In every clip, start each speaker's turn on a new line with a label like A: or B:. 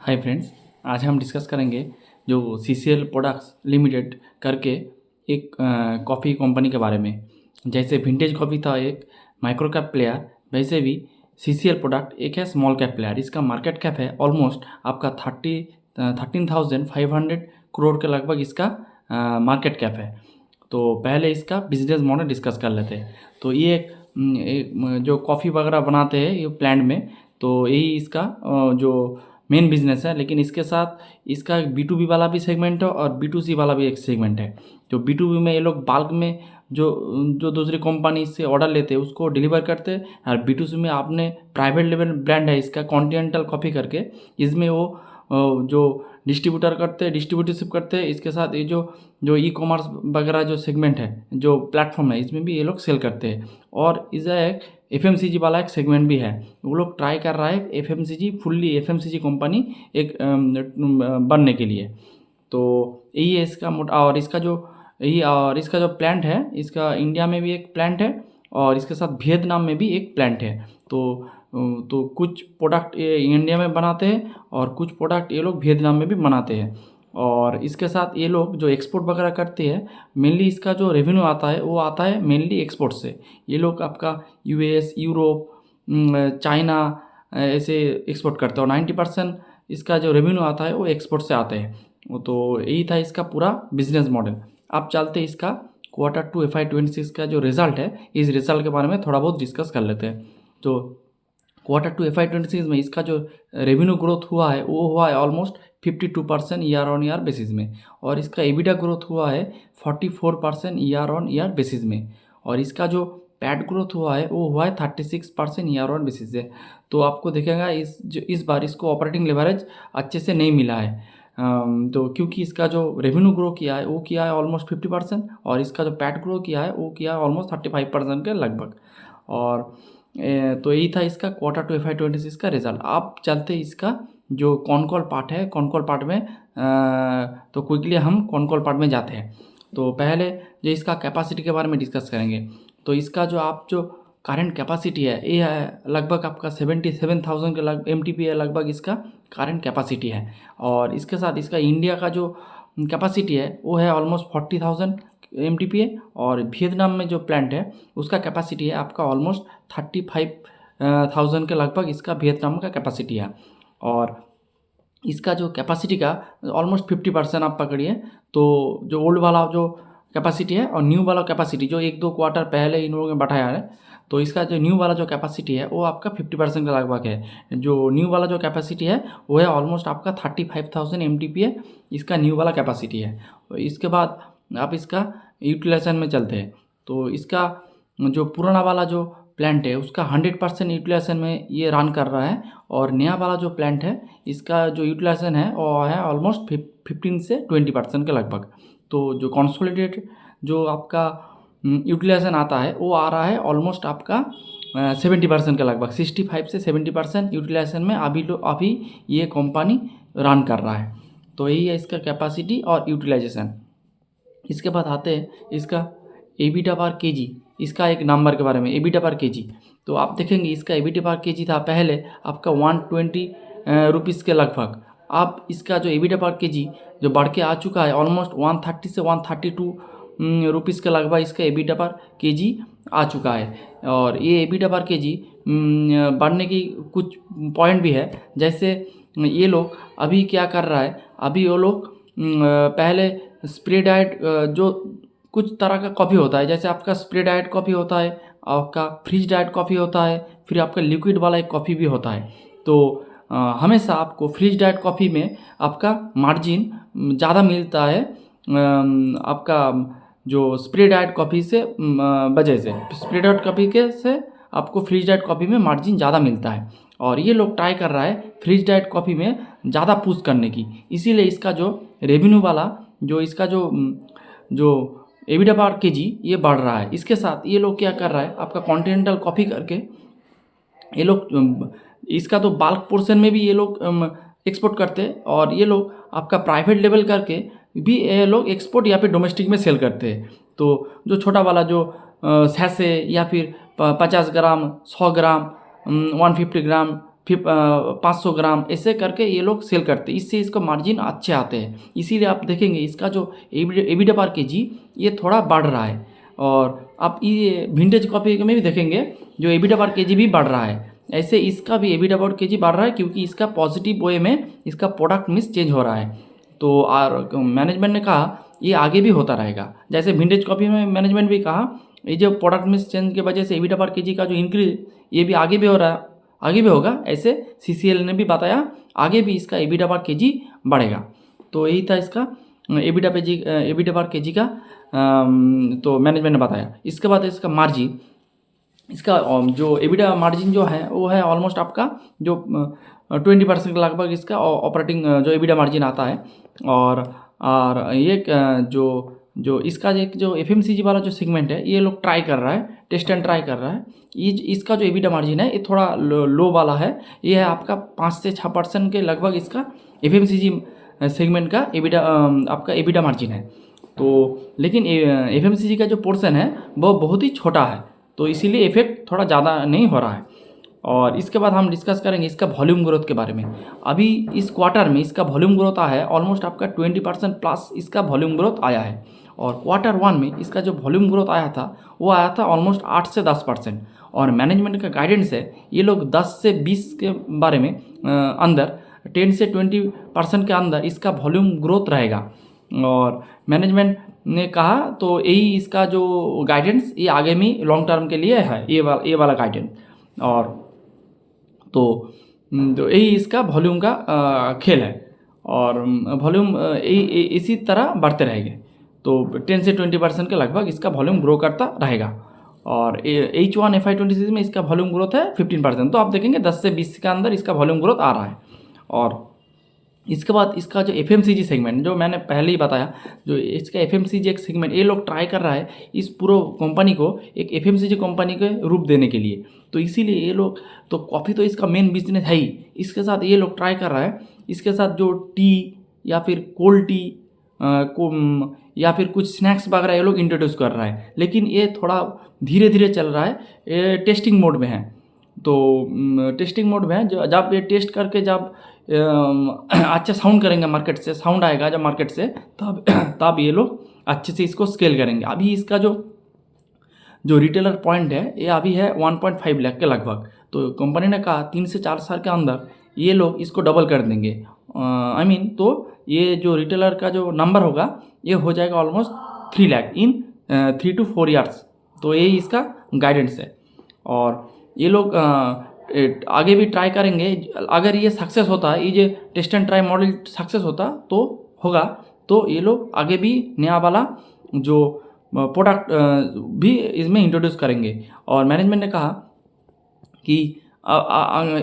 A: Hi friends, आज हम discuss करेंगे जो सीसीएल प्रोडक्ट्स लिमिटेड करके एक कॉफ़ी कंपनी के बारे में। जैसे विंटेज कॉफ़ी था एक माइक्रो कैप प्लेयर, वैसे भी सीसीएल प्रोडक्ट एक है स्मॉल कैप प्लेयर। इसका मार्केट कैप है ऑलमोस्ट आपका 13,500 करोड़ के लगभग इसका मार्केट कैप है। तो पहले इसका बिजनेस मॉडल डिस्कस कर लेते हैं। तो ये एक जो कॉफ़ी वगैरह बनाते हैं ये प्लांट में, तो यही इसका जो मेन बिजनेस है। लेकिन इसके साथ इसका B2B वाला भी सेगमेंट है और B2C वाला भी एक सेगमेंट है। तो B2B में ये लोग बाल्क में जो जो दूसरी कंपनी से ऑर्डर लेते हैं उसको डिलीवर करते हैं, और B2C में आपने प्राइवेट लेवल ब्रांड है इसका कॉन्टिनेंटल कॉफ़ी करके, इसमें वो जो डिस्ट्रीब्यूटर करते हैं, डिस्ट्रीब्यूटरशिप करते हैं। इसके साथ ये जो जो ई कॉमर्स वगैरह जो सेगमेंट है, जो प्लेटफॉर्म है, इसमें भी ये लोग सेल करते हैं। और इधर एक FMCG वाला एक सेगमेंट भी है। वो लोग ट्राई कर रहा है FMCG फुल्ली FMCG कंपनी एक बनने के लिए। तो यही है इसका मोटा। और इसका जो प्लांट है, इसका इंडिया में भी एक प्लांट है और इसके साथ वियतनाम में भी एक प्लांट है। तो कुछ प्रोडक्ट ये इंडिया में बनाते हैं और कुछ प्रोडक्ट ये लोग वियतनाम में भी बनाते हैं। और इसके साथ ये लोग जो एक्सपोर्ट वगैरह करते हैं, मेनली इसका जो रेवेन्यू आता है वो आता है मेनली एक्सपोर्ट से। ये लोग आपका US, यूरोप, चाइना ऐसे एक्सपोर्ट करते हैं और 90% इसका जो रेवेन्यू आता है वो एक्सपोर्ट से आते हैं। तो यही था इसका पूरा बिजनेस मॉडल। अब चलते हैं इसका Q2 FY26 का जो रिज़ल्ट है, इस रिज़ल्ट के बारे में थोड़ा बहुत डिस्कस कर लेते हैं। तो Q2 FY26 में इसका जो रेवेन्यू ग्रोथ हुआ है वो हुआ है almost 52% year on year basis में, और इसका EBITDA ग्रोथ हुआ है 44% ईयर ऑन ईयर बेसिस में, और इसका जो पैट ग्रोथ हुआ है वो हुआ है 36% ईयर ऑन बेसिस से। तो आपको देखेगा इस बार इसको ऑपरेटिंग लेवरेज अच्छे से नहीं मिला है। तो क्योंकि इसका जो रेवेन्यू ग्रो किया है वो किया है ऑलमोस्ट 50%, और इसका जो पैट ग्रो किया है वो किया है ऑलमोस्ट 35% के लगभग। और तो यही था इसका Q2 FY26 का रिजल्ट। आप चलते इसका जो कॉन पार्ट है, कॉन पार्ट में तो क्विकली हम कॉन पार्ट में जाते हैं। तो पहले जो इसका कैपेसिटी के बारे में डिस्कस करेंगे। तो इसका जो करंट कैपेसिटी है ये है लगभग आपका 77,000 के MTP है लगभग इसका करंट कैपेसिटी है। और इसके साथ इसका इंडिया का जो कैपेसिटी है वो है ऑलमोस्ट 40,000 MTP है, और वियतनाम में जो प्लांट है उसका कैपेसिटी है आपका ऑलमोस्ट 35,000 के लगभग इसका वियतनाम का कैपेसिटी है। और इसका जो कैपेसिटी का ऑलमोस्ट 50% आप पकड़िए। तो जो ओल्ड वाला जो कैपेसिटी है और न्यू वाला कैपेसिटी जो 1-2 क्वार्टर पहले इन लोगों ने बढ़ाया है, तो इसका जो न्यू वाला जो कैपेसिटी है वो आपका 50% के लगभग है। जो न्यू वाला जो कैपेसिटी है वो है ऑलमोस्ट आपका 35,000 MTP है, इसका न्यू वाला कैपेसिटी है। तो इसके बाद आप इसका यूटिलाइजेशन में चलते हैं। तो इसका जो पुराना वाला जो प्लांट है उसका 100% यूटिलाइजेशन में ये रन कर रहा है, और नया वाला जो प्लांट है इसका जो यूटिलाइजेशन है वो है ऑलमोस्ट 15 से 20% के लगभग। तो जो कंसोलिडेटेड जो आपका यूटिलाइजेशन आता है वो आ रहा है ऑलमोस्ट आपका 70% के लगभग, 65 से 70% यूटिलाइजेशन में अभी ये कंपनी रन कर रहा है। तो यही है इसका कैपेसिटी और यूटिलाइजेशन। इसके बाद आते हैं इसका EBITDA पर KG, इसका एक नंबर के बारे में EBITDA पर KG। तो आप देखेंगे इसका EBITDA पर KG था पहले आपका 120 रुपीज़ के लगभग। अब इसका जो EBITDA पर KG जो बढ़ के आ चुका है ऑलमोस्ट 130 से 132 रुपीज़ के लगभग इसका EBITDA पर KG आ चुका है। और ये EBITDA पर KG बढ़ने की कुछ पॉइंट भी है। जैसे ये लोग अभी क्या कर रहा है, अभी वो लोग पहले स्प्रे डाइट जो कुछ तरह का कॉफ़ी होता है, जैसे आपका स्प्रे डाइट कॉफ़ी होता है, आपका फ्रीज डाइट कॉफ़ी होता है, फिर आपका लिक्विड वाला एक कॉफ़ी भी होता है। तो हमेशा आपको फ्रीज डाइट कॉफ़ी में आपका मार्जिन ज़्यादा मिलता है आपका जो स्प्रे डाइट कॉफ़ी से वजह से स्प्रे डाइट कॉफ़ी के से आपको फ्रीज डाइट कॉफ़ी में मार्जिन ज़्यादा मिलता है। और ये लोग ट्राई कर रहा है फ्रीज डाइट कॉफ़ी में ज़्यादा पुश करने की, इसीलिए इसका जो रेवेन्यू वाला जो इसका जो EBITDA पर KG ये बढ़ रहा है। इसके साथ ये लोग क्या कर रहा है आपका कॉन्टिनेंटल कॉफ़ी करके ये लोग इसका तो बाल्क पोर्शन में भी ये लोग एक्सपोर्ट करते हैं, और ये लोग आपका प्राइवेट लेवल करके भी ये लोग एक्सपोर्ट या फिर डोमेस्टिक में सेल करते हैं। तो जो छोटा वाला जो सैसे या फिर 50 ग्राम, 100 ग्राम, 150 ग्राम फिर 500 ग्राम ऐसे करके ये लोग सेल करते हैं, इससे इसको मार्जिन अच्छे आते हैं। इसीलिए आप देखेंगे इसका जो EBITDA पर केजी ये थोड़ा बढ़ रहा है। और आप ये विंटेज कॉफ़ी में भी देखेंगे जो EBITDA पर केजी भी बढ़ रहा है, ऐसे इसका भी EBITDA पर केजी बढ़ रहा है, क्योंकि इसका पॉजिटिव वे में इसका प्रोडक्ट मिक्स चेंज हो रहा है। तो और मैनेजमेंट ने कहा ये आगे भी होता रहेगा। जैसे विंटेज कॉफ़ी में मैनेजमेंट भी कहा ये जो प्रोडक्ट मिक्स चेंज की वजह से EBITDA पर केजी का जो इंक्रीज ये भी आगे भी हो रहा है, आगे भी होगा। ऐसे CCL ने भी बताया आगे भी इसका EBITDA पर केजी बढ़ेगा। तो यही था इसका EBITDA पर केजी का तो मैनेजमेंट ने बताया। इसके बाद इसका मार्जिन, इसका जो EBITDA मार्जिन जो है वो है ऑलमोस्ट आपका जो 20% के लगभग इसका ऑपरेटिंग जो EBITDA मार्जिन आता है। और ये जो इसका एक जो FMCG वाला जो सेगमेंट है ये लोग ट्राई कर रहा है, टेस्ट एंड ट्राई कर रहा है। ये इसका जो EBITDA मार्जिन है ये थोड़ा लो वाला है, ये है आपका 5 से 6% के लगभग इसका FMCG सेगमेंट का आपका EBITDA मार्जिन है। तो लेकिन FMCG का जो पोर्शन है वो बहुत ही छोटा है, तो इसीलिए इफेक्ट थोड़ा ज़्यादा नहीं हो रहा है। और इसके बाद हम डिस्कस करेंगे इसका वॉल्यूम ग्रोथ के बारे में। अभी इस क्वार्टर में इसका वॉल्यूम ग्रोथ आया है ऑलमोस्ट आपका 20% प्लस इसका वॉल्यूम ग्रोथ आया है। और क्वार्टर 1 में इसका जो वॉल्यूम ग्रोथ आया था वो आया था ऑलमोस्ट 8 से 10%। और मैनेजमेंट का गाइडेंस है ये लोग 10 से 20 के बारे में अंदर 10 से 20% के अंदर इसका वॉल्यूम ग्रोथ रहेगा। और मैनेजमेंट ने कहा तो यही इसका जो गाइडेंस ये आगे में लॉन्ग टर्म के लिए है, ये वाला गाइडेंस। और तो यही इसका वॉल्यूम का खेल है। और वॉल्यूम इसी तरह बढ़ते रहेंगे, तो 10 से 20% के लगभग इसका वॉल्यूम ग्रो करता रहेगा। और H1 FY26 में इसका वॉल्यूम ग्रोथ है 15%। तो आप देखेंगे 10 से 20 के अंदर इसका वॉल्यूम ग्रोथ आ रहा है। और इसके बाद इसका जो FMCG सेगमेंट जो मैंने पहले ही बताया, जो इसका FMCG एक सेगमेंट ये लोग ट्राई कर रहा है इस पूरे कंपनी को एक FMCG कंपनी के रूप देने के लिए। तो इसीलिए ये लोग, तो कॉफ़ी तो इसका मेन बिजनेस है ही, इसके साथ ये लोग ट्राई कर रहा है इसके साथ जो टी या फिर कोल्ड टी या फिर कुछ स्नैक्स वगैरह ये लोग इंट्रोड्यूस कर रहा है। लेकिन ये थोड़ा धीरे धीरे चल रहा है, ये टेस्टिंग मोड में है। तो टेस्टिंग मोड में है, जब ये टेस्ट करके जब अच्छा साउंड करेंगे, मार्केट से साउंड आएगा जब मार्केट से, तब ये लोग अच्छे से इसको स्केल करेंगे। अभी इसका जो रिटेलर पॉइंट है ये अभी है 1.5 लाख के लगभग। तो कंपनी ने कहा 3 से 4 साल के अंदर ये लोग इसको डबल कर देंगे। तो ये जो रिटेलर का जो नंबर होगा ये हो जाएगा almost 3 lakh in 3 to 4 years. तो यही इसका गाइडेंस है। और ये लोग आगे भी ट्राई करेंगे। अगर ये सक्सेस होता है, ये जो test and try model success होता तो ये लोग आगे भी नया वाला जो प्रोडक्ट भी इसमें इंट्रोड्यूस करेंगे। और मैनेजमेंट ने कहा कि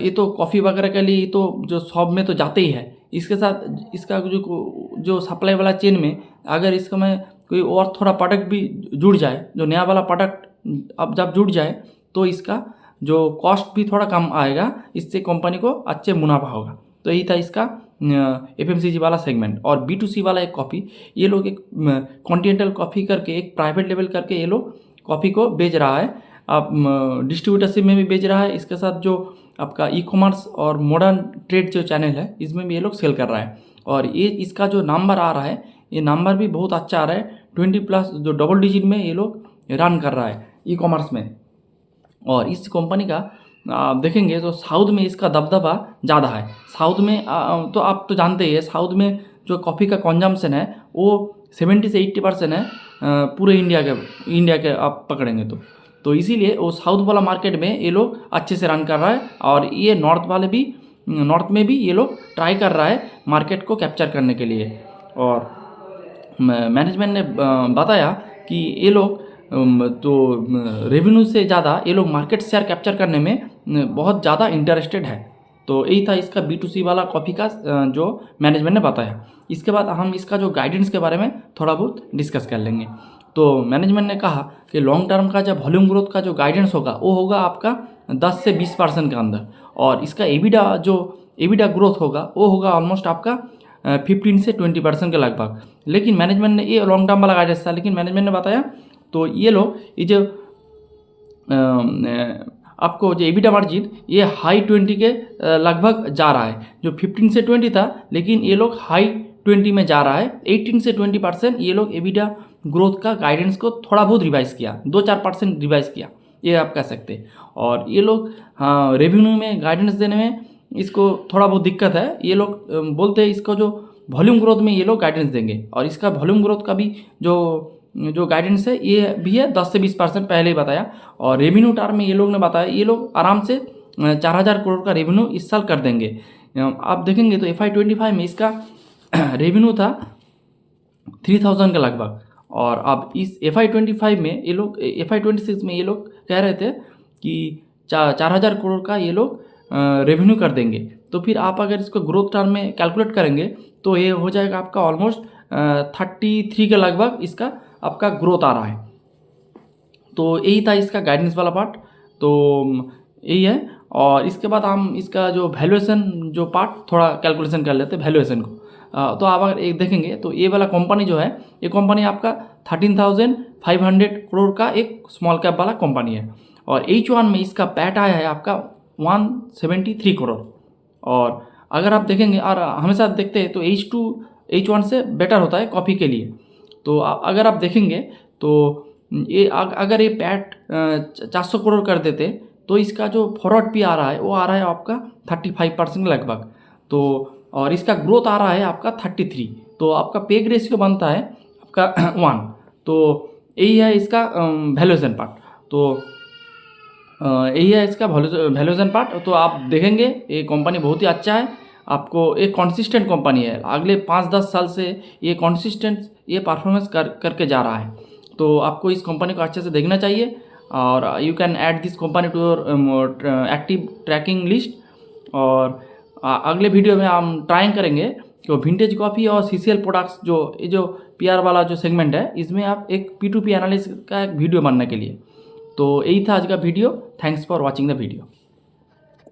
A: ये तो कॉफ़ी वगैरह के लिए तो जो शॉप में तो जाते ही है, इसके साथ इसका जो सप्लाई वाला चेन में अगर इसका में कोई और थोड़ा प्रोडक्ट भी जुड़ जाए, जो नया वाला प्रोडक्ट अब जब जुड़ जाए तो इसका जो कॉस्ट भी थोड़ा कम आएगा, इससे कंपनी को अच्छे मुनाफा होगा। तो यही था इसका FMCG वाला सेगमेंट। और B2C वाला एक कॉफ़ी, ये लोग एक कॉन्टिनेंटल कॉफ़ी करके एक प्राइवेट लेवल करके ये लोग कॉफ़ी को बेच रहा है। आप डिस्ट्रीब्यूटरशिप में भी बेच रहा है, इसके साथ जो आपका ई-कॉमर्स और मॉडर्न ट्रेड जो चैनल है इसमें भी ये लोग सेल कर रहा है। और ये इसका जो नंबर आ रहा है ये नंबर भी बहुत अच्छा आ रहा है, 20+ जो डबल डिजिट में ये लोग रन कर रहा है ई-कॉमर्स में। और इस कंपनी का आप देखेंगे तो साउथ में इसका दबदबा ज़्यादा है। साउथ में तो आप तो जानते ही है, साउथ में जो कॉफ़ी का कंजम्पशन है वो 70 से 80% है पूरे इंडिया के आप पकड़ेंगे तो इसीलिए वो साउथ वाला मार्केट में ये लोग अच्छे से रन कर रहा है। और ये नॉर्थ में भी ये लोग ट्राई कर रहा है मार्केट को कैप्चर करने के लिए। और मैनेजमेंट ने बताया कि ये लोग तो रेवेन्यू से ज़्यादा ये लोग मार्केट शेयर कैप्चर करने में बहुत ज़्यादा इंटरेस्टेड है। तो यही था इसका B2C वाला कॉफ़ी का जो मैनेजमेंट ने बताया। इसके बाद हम इसका जो गाइडेंस के बारे में थोड़ा बहुत डिस्कस कर लेंगे। तो मैनेजमेंट ने कहा कि लॉन्ग टर्म का जब वॉल्यूम ग्रोथ का जो गाइडेंस होगा वो होगा आपका 10 से 20% के अंदर। और इसका EBITDA ग्रोथ होगा वो होगा ऑलमोस्ट आपका 15 से 20% के लगभग। लेकिन मैनेजमेंट ने ये लॉन्ग टर्म वाला गाइडेंस था, लेकिन मैनेजमेंट ने बताया तो ये लोग ये जो आपको जो एबिटा मार्जिन ये हाई 20 के लगभग जा रहा है। जो 15 से 20 था, लेकिन ये लोग हाई 20 में जा रहा है। 18 से 20% ये लोग एबिटा ग्रोथ का गाइडेंस को थोड़ा बहुत रिवाइज किया, 2-4% रिवाइज किया, ये आप कह सकते हैं। और ये लोग हाँ रेवेन्यू में गाइडेंस देने में इसको थोड़ा बहुत दिक्कत है। ये लोग बोलते हैं इसको जो वॉल्यूम ग्रोथ में ये लोग गाइडेंस देंगे, और इसका वॉल्यूम ग्रोथ का भी जो गाइडेंस है ये भी है 10 से 20% पहले ही बताया। और रेवेन्यू टार्म में ये लोग ने बताया ये लोग आराम से 4,000 करोड़ का रेवेन्यू इस साल कर देंगे। आप देखेंगे तो FY25 में इसका रेवेन्यू था 3,000 के लगभग, और अब इस FY25 में ये लोग FY26 में ये लोग कह रहे थे कि 4,000 करोड़ का ये लोग रेवेन्यू कर देंगे। तो फिर आप अगर इसको ग्रोथ टर्म में कैलकुलेट करेंगे तो ये हो जाएगा आपका ऑलमोस्ट 33 के लगभग इसका आपका ग्रोथ आ रहा है। तो यही था इसका गाइडेंस वाला पार्ट, तो यही है। और इसके बाद हम इसका जो वैल्यूएशन जो पार्ट थोड़ा कैलकुलेशन कर लेते हैं वैल्यूएशन को। तो आप अगर एक देखेंगे तो ये वाला कंपनी जो है, ये कंपनी आपका 13,500 करोड़ का एक स्मॉल कैप वाला कंपनी है, और H1 में इसका पैट आया है आपका 173 करोड़। और अगर आप देखेंगे और हमेशा देखते हैं तो H2 H1 से बेटर होता है कॉफ़ी के लिए। तो अगर आप देखेंगे तो ये अगर ये पैट 400 करोड़ कर देते तो इसका जो फॉरवर्ड पे आ रहा है वो आ रहा है आपका 35% लगभग। तो और इसका ग्रोथ आ रहा है आपका 33, तो आपका पेग रेशियो बनता है आपका 1। तो यही है इसका वैल्यूएशन पार्ट। तो यही है इसका वैल्यूएशन पार्ट। तो आप देखेंगे ये कंपनी बहुत ही अच्छा है, आपको एक कॉन्सिस्टेंट कंपनी है, अगले 5-10 साल से ये कॉन्सिस्टेंट ये परफॉर्मेंस करके जा रहा है। तो आपको इस कंपनी को अच्छे से देखना चाहिए, और you can add this company to your active tracking list. और अगले वीडियो में हम ट्राइंग करेंगे कि विंटेज कॉफ़ी और CCL प्रोडक्ट्स जो PR वाला जो सेगमेंट है, इसमें आप एक P2P एनालिसिस का एक वीडियो बनने के लिए। तो यही था आज का video. Thanks for watching the video.